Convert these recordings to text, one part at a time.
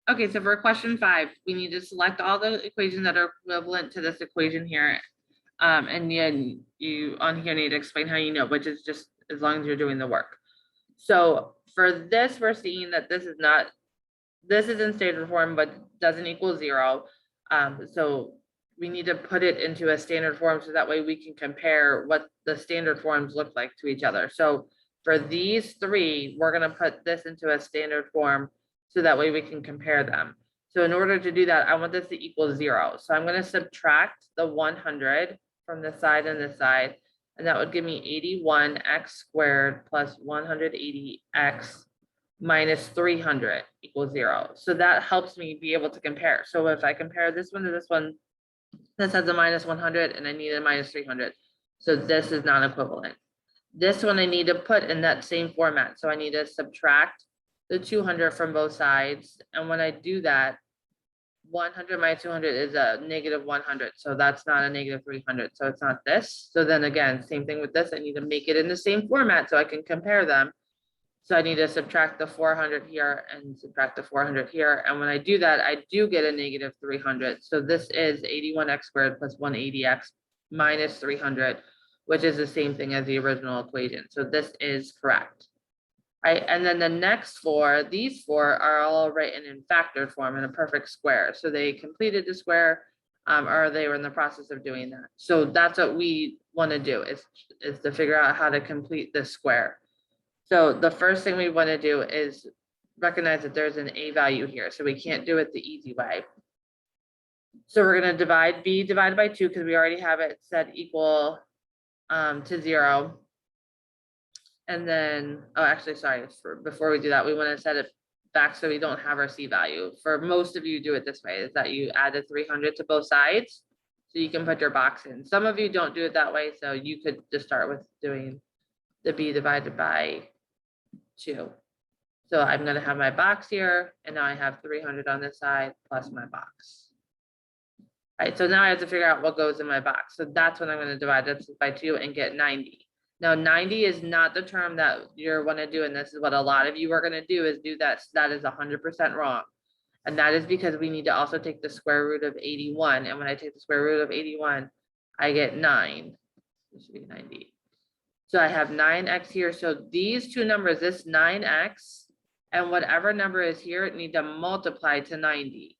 Okay, so for question 5, we need to select all the equations that are equivalent to this equation here. And then you on here need to explain how you know, which is just as long as you're doing the work. So for this, we're seeing that this is in standard form, but doesn't equal 0. So we need to put it into a standard form so that way we can compare what the standard forms look like to each other. So for these 3, we're gonna put this into a standard form so that way we can compare them. So in order to do that, I want this to equal 0. So I'm gonna subtract the 100 from this side and this side, and that would give me 81x squared plus 180x minus 300 equals 0. So that helps me be able to compare. So if I compare this one to this one, this has a minus 100 and I need a minus 300. So this is not equivalent. This one I need to put in that same format. So I need to subtract the 200 from both sides. And when I do that, 100 minus 200 is a negative 100. So that's not a negative 300. So it's not this. So then again, same thing with this. I need to make it in the same format so I can compare them. So I need to subtract the 400 here and subtract the 400 here. And when I do that, I do get a negative 300. So this is 81x squared plus 180x minus 300, which is the same thing as the original equation. So this is correct. And then the next 4, these 4 are all written in factored form in a perfect square. So they completed the square, or they were in the process of doing that. So that's what we want to do is to figure out how to complete this square. So the first thing we want to do is recognize that there's an a value here. So we can't do it the easy way. So we're going to divide b divided by 2 because we already have it set equal to 0. And then, oh, actually, sorry, before we do that, we want to set it back so we don't have our c value. For most of you do it this way, is that you add a 300 to both sides so you can put your box in. Some of you don't do it that way, so you could just start with doing the b divided by 2. So I'm going to have my box here, and now I have 300 on this side plus my box. All right, so now I have to figure out what goes in my box. So that's what I'm going to divide this by 2 and get 90. Now 90 is not the term that you're going to do, and this is what a lot of you are going to do is do that. That is 100% wrong. And that is because we need to also take the square root of 81. And when I take the square root of 81, I get 9. This should be 90. So I have 9x here. So these two numbers, this 9x and whatever number is here, need to multiply to 90.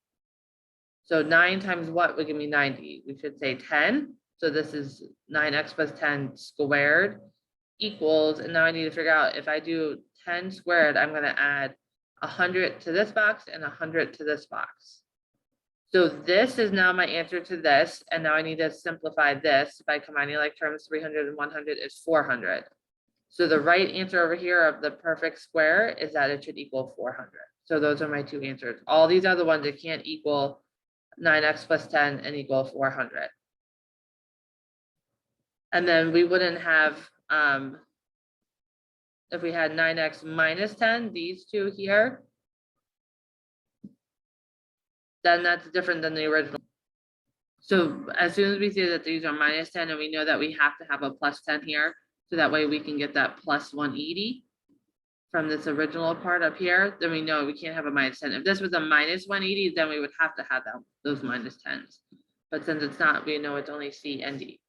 So 9 times what would give me 90? We should say 10. So this is 9x plus 10 squared equals, and now I need to figure out if I do 10 squared, I'm going to add 100 to this box and 100 to this box. So this is now my answer to this, and now I need to simplify this by combining like terms. 300 and 100 is 400. So the right answer over here of the perfect square is that it should equal 400. So those are my 2 answers. All these are the ones that can't equal 9x plus 10 and equal 400. And then we wouldn't have, if we had 9x minus 10, these 2 here, then that's different than the original. So as soon as we see that these are minus 10 and we know that we have to have a plus 10 here, so that way we can get that plus 180 from this original part up here, then we know we can't have a minus 10. If this was a minus 180, then we would have to have those minus 10s. But since it's not, we know it's only C and D.